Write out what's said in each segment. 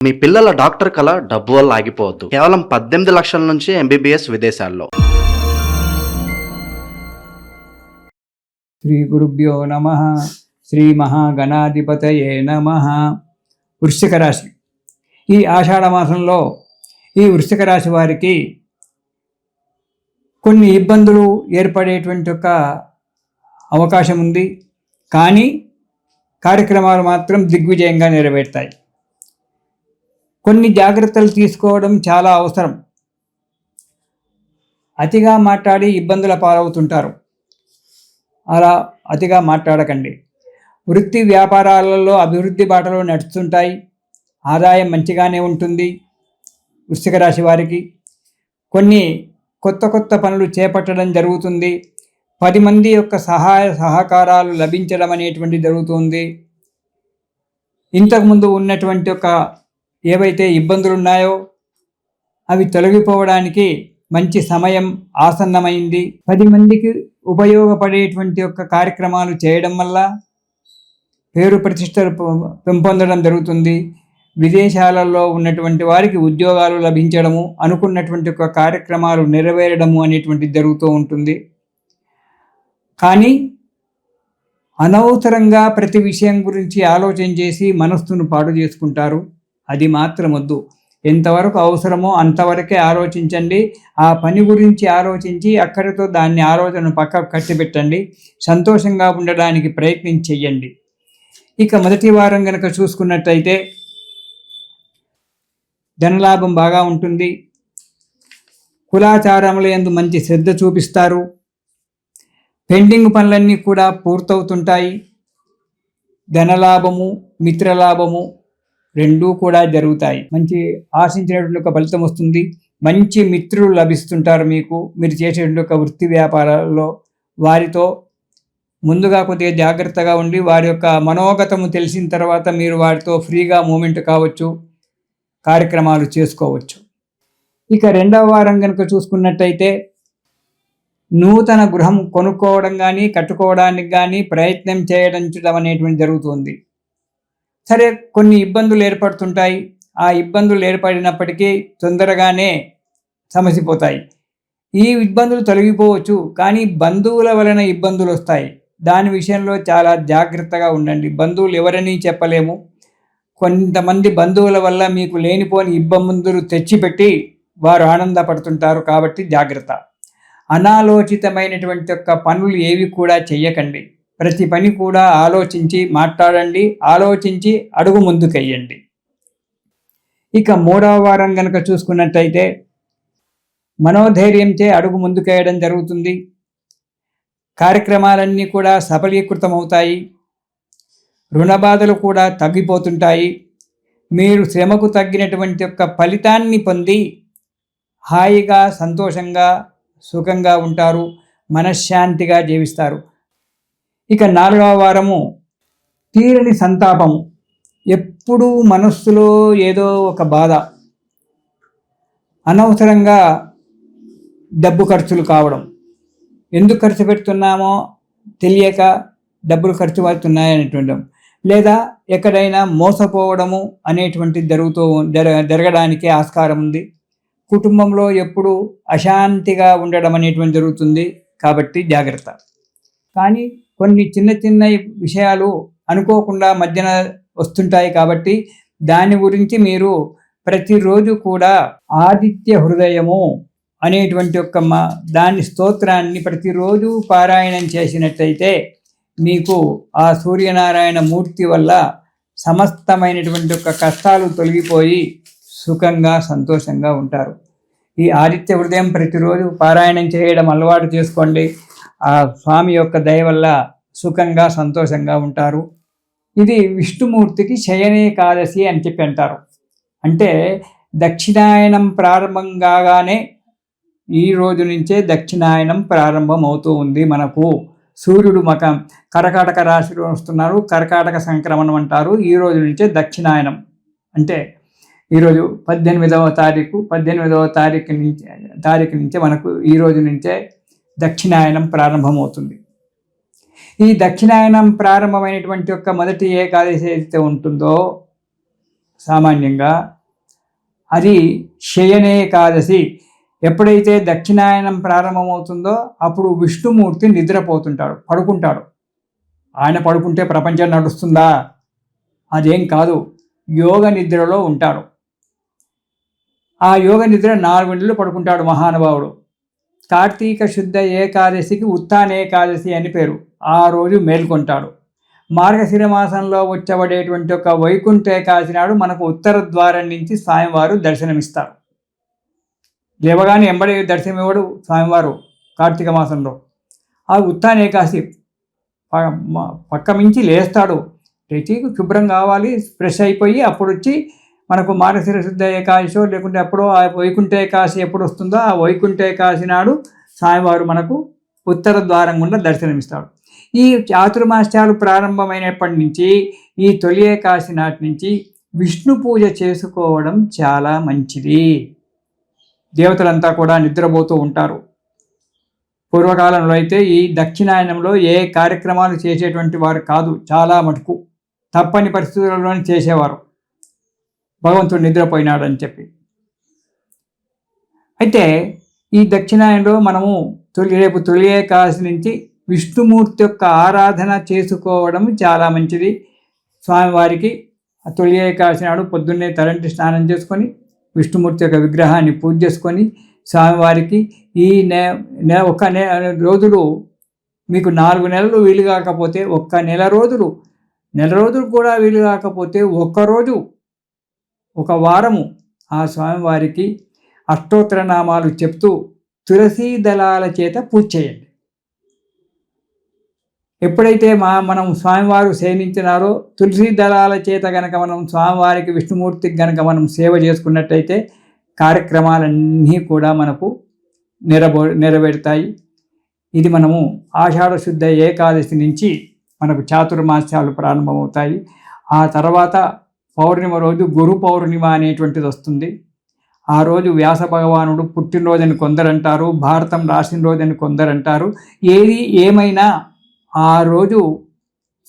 మీ పిల్లల డాక్టర్ కల డబ్బు వల్ల ఆగిపోవద్దు. కేవలం 18 లక్షల నుంచి ఎంబీబీఎస్ విదేశాల్లో. శ్రీ గురుభ్యో నమః. శ్రీ మహాగణాధిపతయే నమః. వృశ్చిక రాశి. ఈ ఆషాఢ మాసంలో ఈ వృశ్చిక రాశి వారికి కొన్ని ఇబ్బందులు ఏర్పడేటువంటి ఒక అవకాశం ఉంది. కానీ కార్యక్రమాలు మాత్రం దిగ్విజయంగా నెరవేరుతాయి. కొన్ని జాగ్రత్తలు తీసుకోవడం చాలా అవసరం. అతిగా మాట్లాడి ఇబ్బందుల పాలవుతుంటారు. అలా అతిగా మాట్లాడకండి. వృత్తి వ్యాపారాలలో అభివృద్ధి బాటలో నడుస్తుంటాయి. ఆదాయం మంచిగానే ఉంటుంది. వృశ్చిక రాశి వారికి కొన్ని కొత్త పనులు చేపట్టడం జరుగుతుంది. 10 మంది యొక్క సహాయ సహకారాలు లభించడం అనేటువంటిది జరుగుతుంది. ఇంతకుముందు ఉన్నటువంటి ఒక ఏవైతే ఇబ్బందులు ఉన్నాయో అవి తొలగిపోవడానికి మంచి సమయం ఆసన్నమైంది. 10 మందికి ఉపయోగపడేటువంటి యొక్క కార్యక్రమాలు చేయడం వల్ల పేరు ప్రతిష్టలు పెంపొందడం జరుగుతుంది. విదేశాలలో ఉన్నటువంటి వారికి ఉద్యోగాలు లభించడము, అనుకున్నటువంటి ఒక కార్యక్రమాలు నెరవేరడము అనేటువంటిది జరుగుతూ ఉంటుంది. కానీ అనవసరంగా ప్రతి విషయం గురించి ఆలోచన చేసి మనస్సును పాడు చేసుకుంటారు. అది మాత్రం వద్దు. ఎంతవరకు అవసరమో అంతవరకే ఆలోచించండి. ఆ పని గురించి ఆలోచించి అక్కడితో దాన్ని ఆలోచన పక్కకు కట్టిపెట్టండి. సంతోషంగా ఉండడానికి ప్రయత్నం చెయ్యండి. ఇక మొదటి వారం కనుక చూసుకున్నట్టయితే ధనలాభం బాగా ఉంటుంది. కులాచారముల యందు మంచి శ్రద్ధ చూపిస్తారు. పెండింగ్ పనులన్నీ కూడా పూర్తవుతుంటాయి. ధనలాభము, మిత్రలాభము రెండూ కూడా జరుగుతాయి. మంచి ఆశించినటువంటి ఒక ఫలితం వస్తుంది. మంచి మిత్రులు లభిస్తుంటారు మీకు. మీరు చేసేటువంటి ఒక వృత్తి వ్యాపారాల్లో వారితో ముందుగా కొద్దిగా జాగ్రత్తగా ఉండి వారి యొక్క మనోగతము తెలిసిన తర్వాత మీరు వారితో ఫ్రీగా మూమెంట్ కావచ్చు, కార్యక్రమాలు చేసుకోవచ్చు. ఇక రెండవ వారం కనుక చూసుకున్నట్టయితే నూతన గృహం కొనుక్కోవడం కానీ కట్టుకోవడానికి కానీ ప్రయత్నం చేయడం అనేటువంటి జరుగుతుంది. సరే, కొన్ని ఇబ్బందులు ఏర్పడుతుంటాయి. ఆ ఇబ్బందులు ఏర్పడినప్పటికీ తొందరగానే సమసిపోతాయి. ఈ ఇబ్బందులు తొలగిపోవచ్చు, కానీ బంధువుల వలన ఇబ్బందులు వస్తాయి. దాని విషయంలో చాలా జాగ్రత్తగా ఉండండి. బంధువులు ఎవరని చెప్పలేము. కొంతమంది బంధువుల వల్ల మీకు లేనిపోని ఇబ్బందులు తెచ్చిపెట్టి వారు ఆనందపడుతుంటారు. కాబట్టి జాగ్రత్త. అనాలోచితమైనటువంటి యొక్క పనులు ఏవి కూడా చెయ్యకండి. ప్రతి పని కూడా ఆలోచించి మాట్లాడండి. ఆలోచించి అడుగు ముందుకెయ్యండి. ఇక మూడవ వారం కనుక చూసుకున్నట్టయితే మనోధైర్యంచే అడుగు ముందుకేయడం జరుగుతుంది. కార్యక్రమాలన్నీ కూడా సఫలీకృతమవుతాయి. రుణబాధలు కూడా తగ్గిపోతుంటాయి. మీరు శ్రమకు తగ్గినటువంటి యొక్క ఫలితాన్ని పొంది హాయిగా, సంతోషంగా, సుఖంగా ఉంటారు. మనశ్శాంతిగా జీవిస్తారు. ఇక 4వ వారము తీరని సంతాపము. ఎప్పుడూ మనస్సులో ఏదో ఒక బాధ, అనవసరంగా డబ్బు ఖర్చులు కావడం, ఎందుకు ఖర్చు పెడుతున్నామో తెలియక డబ్బులు ఖర్చు అవుతున్నాయనేటువంటి, లేదా ఎక్కడైనా మోసపోవడము అనేటువంటిది జరగడానికి ఆస్కారం ఉంది. కుటుంబంలో ఎప్పుడు అశాంతిగా ఉండడం అనేటువంటి జరుగుతుంది. కాబట్టి జాగ్రత్త. కానీ కొన్ని చిన్న విషయాలు అనుకోకుండా మధ్యన వస్తుంటాయి. కాబట్టి దాని గురించి మీరు ప్రతిరోజు కూడా ఆదిత్య హృదయము అనేటువంటి ఒక దాని స్తోత్రాన్ని ప్రతిరోజు పారాయణం చేసినట్టయితే మీకు ఆ సూర్యనారాయణ మూర్తి వల్ల సమస్తమైనటువంటి ఒక కష్టాలు తొలగిపోయి సుఖంగా, సంతోషంగా ఉంటారు. ఈ ఆదిత్య హృదయం ప్రతిరోజు పారాయణం చేయడం అలవాటు చేసుకోండి. ఆ స్వామి యొక్క దయ వల్ల సుఖంగా, సంతోషంగా ఉంటారు. ఇది విష్ణుమూర్తికి శయనేకాదశి అని చెప్పి అంటారు. అంటే దక్షిణాయనం ప్రారంభం కాగానే ఈ రోజు నుంచే దక్షిణాయనం ప్రారంభం అవుతూ ఉంది. మనకు సూర్యుడు కర్కాటక రాశిలో వస్తున్నారు. కర్కాటక సంక్రమణం అంటారు. ఈ రోజు నుంచే దక్షిణాయనం. అంటే ఈరోజు 18వ తారీఖు నుంచే మనకు ఈ రోజు నుంచే దక్షిణాయనం ప్రారంభమవుతుంది. ఈ దక్షిణాయనం ప్రారంభమైనటువంటి యొక్క మొదటి ఏకాదశి ఏదైతే ఉంటుందో సామాన్యంగా. అది శయనే ఏకాదశి. ఎప్పుడైతే దక్షిణాయనం ప్రారంభమవుతుందో అప్పుడు విష్ణుమూర్తి నిద్రపోతుంటాడు, పడుకుంటాడు. ఆయన పడుకుంటే ప్రపంచం నడుస్తుందా? అదేం కాదు, యోగ నిద్రలో ఉంటాడు. ఆ యోగ నిద్ర 4 గంటలు పడుకుంటాడు మహానుభావుడు. కార్తీక శుద్ధ ఏకాదశికి ఉత్థానేకాదశి అని పేరు. ఆ రోజు మేల్కొంటాడు. మార్గశిర మాసంలో వచ్చబడేటువంటి ఒక వైకుంఠ ఏకాదశి నాడు మనకు ఉత్తర ద్వారం నుంచి స్వామివారు దర్శనమిస్తారు. లేవగానే ఎంబడి దర్శనమివ్వడు స్వామివారు కార్తీక మాసంలో. ఆ ఉత్థానేకాదశి పక్క మించి లేస్తాడు. లేచి శుభ్రం కావాలి, ఫ్రెష్ అయిపోయి అప్పుడు వచ్చి మనకు మార్గశిర శుద్ధ ఏకాదశో లేకుంటే ఎప్పుడో ఆ వైకుంఠ ఏకాదశి ఎప్పుడు వస్తుందో ఆ వైకుంఠ ఏకాదశి నాడు స్వామివారు మనకు ఉత్తర ద్వారం గుండా దర్శనమిస్తాడు. ఈ చాతుర్మాస్యాలు ప్రారంభమైనప్పటి నుంచి ఈ తొలి ఏకాదశి నాటి నుంచి విష్ణు పూజ చేసుకోవడం చాలా మంచిది. దేవతలంతా కూడా నిద్రపోతూ ఉంటారు. పూర్వకాలంలో అయితే ఈ దక్షిణాయనంలో ఏ కార్యక్రమాలు చేసేటువంటి వారు కాదు, చాలా మటుకు తప్పని పరిస్థితుల్లోనే చేసేవారు, భగవంతుడు నిద్రపోయినాడని చెప్పి. అయితే ఈ దక్షిణాయనంలో మనము రేపు తొలి ఏకాదశి నుంచి విష్ణుమూర్తి యొక్క ఆరాధన చేసుకోవడం చాలా మంచిది. స్వామివారికి తొలి ఏకాదశి నాడు పొద్దున్నే తలంటి స్నానం చేసుకొని విష్ణుమూర్తి యొక్క విగ్రహాన్ని పూజ చేసుకొని స్వామివారికి ఈ ఒక రోజులు మీకు 4 నెలలు వీలు కాకపోతే ఒక్క నెల రోజులు కూడా వీలు కాకపోతే ఒక్కరోజు ఒక వారము ఆ స్వామివారికి అష్టోత్తర నామాలు చెప్తూ తులసీ దళాల చేత పూజ చేయండి. ఎప్పుడైతే మనం స్వామివారు సేవించినారో తులసీ దళాల చేత గనక మనం స్వామివారికి విష్ణుమూర్తికి గనక మనం సేవ చేసుకున్నట్టయితే కార్యక్రమాలన్నీ కూడా మనకు నెరవేరుతాయి. ఇది మనము ఆషాఢ శుద్ధ ఏకాదశి నుంచి మనకు చాతుర్మాస్యాలు ప్రారంభమవుతాయి. ఆ తర్వాత పౌర్ణిమ రోజు గురు పౌర్ణిమ అనేటువంటిది వస్తుంది. ఆ రోజు వ్యాస భగవానుడు పుట్టినరోజని కొందరంటారు, భారతం రాసిన రోజని కొందరంటారు. ఏది ఏమైనా ఆ రోజు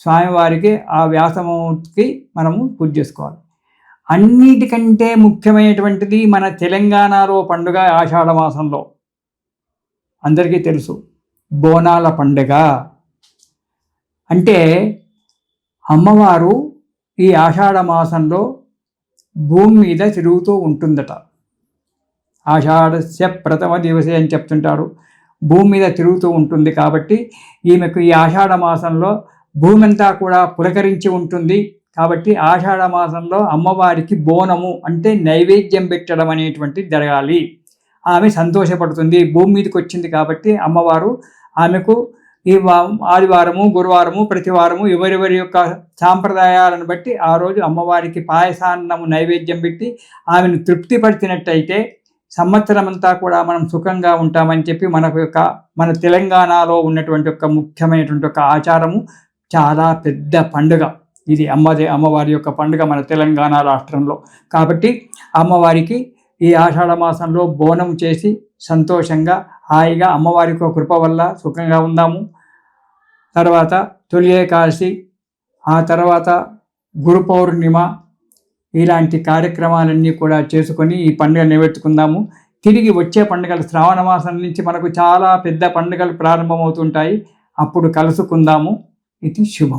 స్వామివారికి ఆ వ్యాసమూర్తికి మనము పూజ చేసుకోవాలి. అన్నిటికంటే ముఖ్యమైనటువంటిది మన తెలంగాణలో పండుగ ఆషాఢ మాసంలో అందరికీ తెలుసు, బోనాల పండుగ. అంటే అమ్మవారు ఈ ఆషాఢ మాసంలో భూమి మీద తిరుగుతూ ఉంటుందట. ఆషాఢస్య ప్రథమ దివసే అని చెప్తుంటారు. భూమి మీద తిరుగుతూ ఉంటుంది కాబట్టి ఈమెకు ఈ ఆషాఢ మాసంలో భూమి అంతా కూడా పులకరించి ఉంటుంది. కాబట్టి ఆషాఢ మాసంలో అమ్మవారికి బోనము అంటే నైవేద్యం పెట్టడం అనేటువంటిది జరగాలి. ఆమె సంతోషపడుతుంది, భూమి మీదకి వచ్చింది కాబట్టి అమ్మవారు ఆమెకు ఈ ఆదివారము గురువారము ప్రతివారము ఎవరెవరి యొక్క సాంప్రదాయాలను బట్టి ఆ రోజు అమ్మవారికి పాయసాన్నము నైవేద్యం పెట్టి ఆమెను తృప్తిపరిచినట్టయితే సంవత్సరం అంతా కూడా మనం సుఖంగా ఉంటామని చెప్పి మన తెలంగాణలో ఉన్నటువంటి ఒక ముఖ్యమైనటువంటి ఒక ఆచారము, చాలా పెద్ద పండుగ ఇది. అమ్మవారి యొక్క పండుగ మన తెలంగాణ రాష్ట్రంలో. కాబట్టి అమ్మవారికి ఈ ఆషాఢ మాసంలో బోనం చేసి సంతోషంగా హాయిగా అమ్మవారి యొక్క కృప వల్ల సుఖంగా ఉందాము. తర్వాత తొలి ఏకాదశి, ఆ తర్వాత గురు పౌర్ణిమ, ఇలాంటి కార్యక్రమాలన్నీ కూడా చేసుకొని ఈ పండుగ నెరవేర్చుకుందాము. తిరిగి వచ్చే పండుగలు శ్రావణ మాసం నుంచి మనకు చాలా పెద్ద పండుగలు ప్రారంభమవుతుంటాయి. అప్పుడు కలుసుకుందాము. ఇది శుభం.